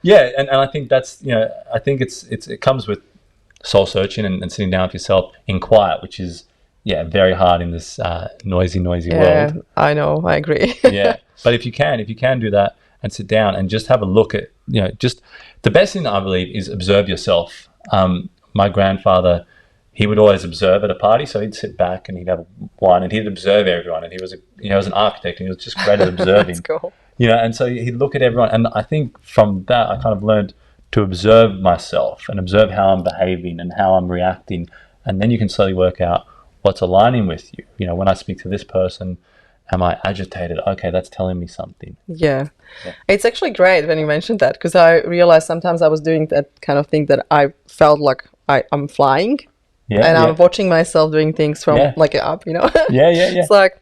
Yeah, and I think that's, I think it comes with soul searching and sitting down with yourself in quiet, which is very hard in this noisy world. I know, I agree. Yeah, but if you can do that and sit down and just have a look at, just the best thing I believe is observe yourself. My grandfather, he would always observe at a party, so he'd sit back and he'd have wine and he'd observe everyone, and he was was an architect and he was just great at observing. That's cool. And so he'd look at everyone, and I think from that I kind of learned to observe myself and observe how I'm behaving and how I'm reacting, and then you can slowly work out what's aligning with you. When I speak to this person, am I agitated? Okay, that's telling me something. Yeah. It's actually great when you mentioned that, because I realized sometimes I was doing that kind of thing that I felt like I'm flying, and I'm watching myself doing things from like up, Yeah. It's like,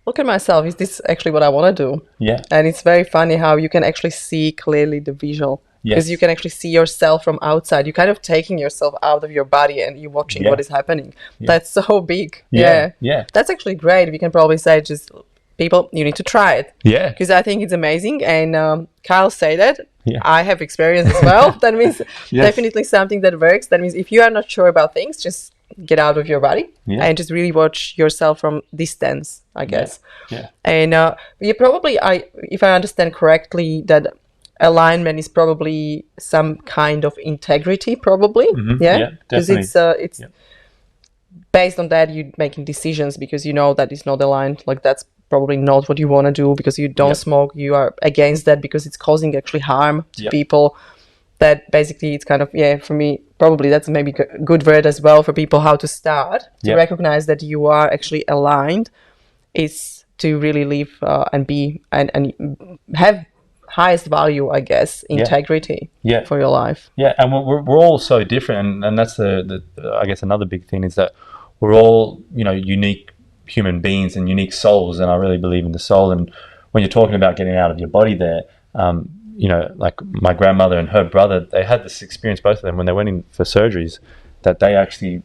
look at myself. Is this actually what I want to do? Yeah. And it's very funny how you can actually see clearly the visual. Because you can actually see yourself from outside. You're kind of taking yourself out of your body and you're watching what is happening. That's so big. Yeah. That's actually great. We can probably say, just people, you need to try it. Yeah. Because I think it's amazing. And Kyle said that. Yeah. I have experience as well. That means definitely something that works. That means if you are not sure about things, just get out of your body and just really watch yourself from distance, I guess. Yeah. And you probably, if I understand correctly, that alignment is probably some kind of integrity, probably. Because it's based on that you're making decisions, because you know that it's not aligned, like that's probably not what you want to do, because you don't smoke, you are against that because it's causing actually harm to people. That basically it's kind of, for me, probably that's maybe a good word as well for people, how to start to recognize that you are actually aligned, is to really live and be and have highest value, I guess, integrity for your life. Yeah, and we're all so different, and that's the I guess another big thing is that we're all unique human beings and unique souls, and I really believe in the soul. And when you're talking about getting out of your body there, like my grandmother and her brother, they had this experience, both of them, when they went in for surgeries, that they actually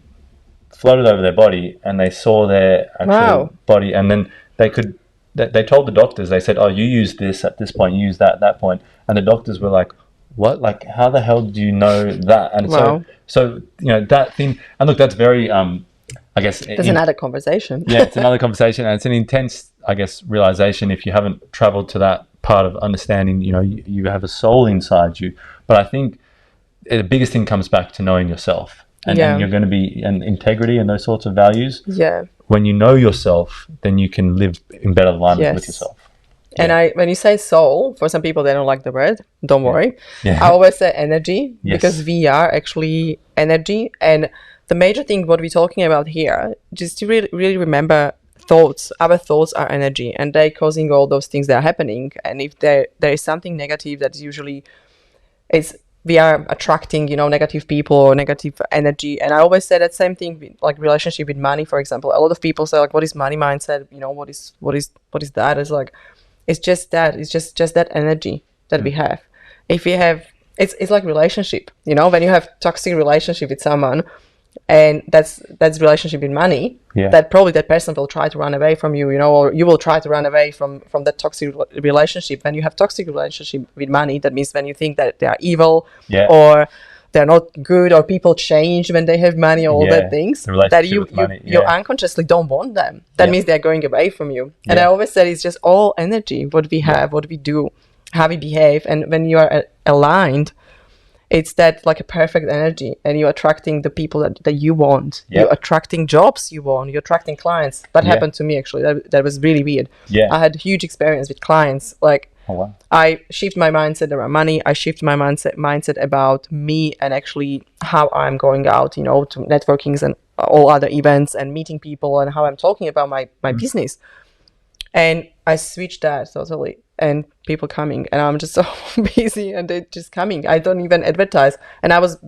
floated over their body and they saw their actual body, and then they told the doctors, they said, oh, you use this at this point, you use that at that point. And the doctors were like, what? Like, how the hell do you know that? And so that thing, and look, that's very, I guess... There's another conversation. It's another conversation, and it's an intense, I guess, realization if you haven't traveled to that part of understanding, you have a soul inside you. But I think the biggest thing comes back to knowing yourself. And you're going to be in integrity and those sorts of values. Yeah. When you know yourself, then you can live in better alignment with yourself. And when you say soul, for some people, they don't like the word. Don't worry. I always say energy, because we are actually energy. And the major thing, what we're talking about here, just to really remember thoughts. Our thoughts are energy, and they're causing all those things that are happening. And if there is something negative, that's usually we are attracting, negative people or negative energy. And I always say that same thing, with, like, relationship with money, for example. A lot of people say, like, what is money mindset? What is that? It's like, it's just that. It's just that energy that we have. If we have, it's like relationship. When you have toxic relationship with someone, and that's relationship with money, that probably that person will try to run away from you, or you will try to run away from that toxic relationship. When you have toxic relationship with money, that means when you think that they are evil or they're not good, or people change when they have money, all that things that you unconsciously don't want them. That means they're going away from you. And I always said it's just all energy, what we have, what we do, how we behave. And when you are aligned, it's that like a perfect energy, and you're attracting the people that you want. You're attracting jobs you want. You're attracting clients. That happened to me, actually. That was really weird. I had huge experience with clients. Like, I shift my mindset around money. I shift my mindset about me, and actually how I'm going out, to networkings and all other events and meeting people, and how I'm talking about my business. And I switched that totally, and people coming, and I'm just so busy, and they're just coming. I don't even advertise. And I was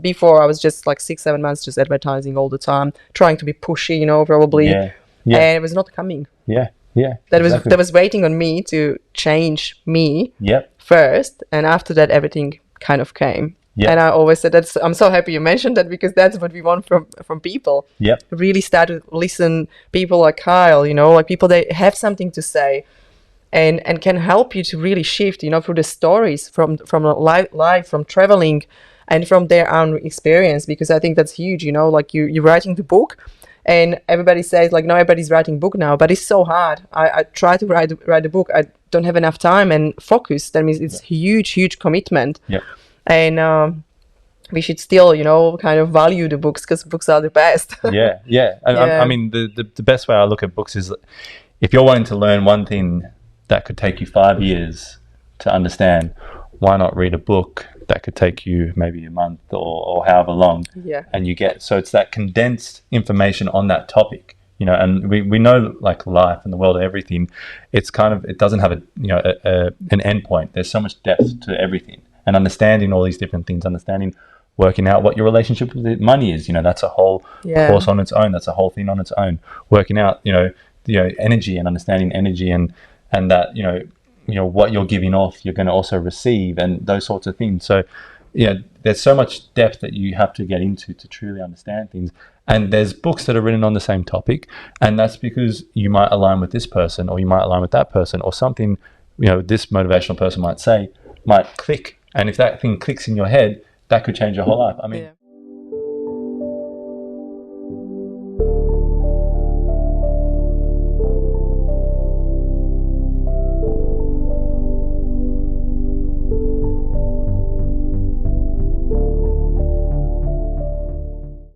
just like 6-7 months just advertising all the time, trying to be pushy, probably. And it was not coming. That was waiting on me to change me first, and after that everything kind of came. And I always said I'm so happy you mentioned that, because that's what we want from people. Really start to listen, people like Kyle, like people that have something to say. and can help you to really shift, you know, through the stories from life, from traveling, and from their own experience. Because I think that's huge, you know, like you're writing the book, and everybody says like, no, everybody's writing book now, but it's so hard. I try to write a book. I don't have enough time and focus. That means it's huge commitment. Yeah. And we should still, you know, kind of value the books, because books are the best. Yeah. I mean, the best way I look at books is, if you're wanting to learn one thing that could take you 5 years to understand, why not read a book that could take you maybe a month or however long? Yeah. And so it's that condensed information on that topic, you know. And we know, like, life and the world, everything, it's kind of, it doesn't have an end point. There's so much depth to everything, and understanding all these different things, working out what your relationship with money is, you know, that's a whole course on its own. That's a whole thing on its own. Working out, you know, energy, and understanding energy, and that, you know what you're giving off, you're going to also receive, and those sorts of things. So, there's so much depth that you have to get into to truly understand things. And there's books that are written on the same topic, and that's because you might align with this person, or you might align with that person, or something, you know, this motivational person might say might click. And if that thing clicks in your head, that could change your whole life. I mean,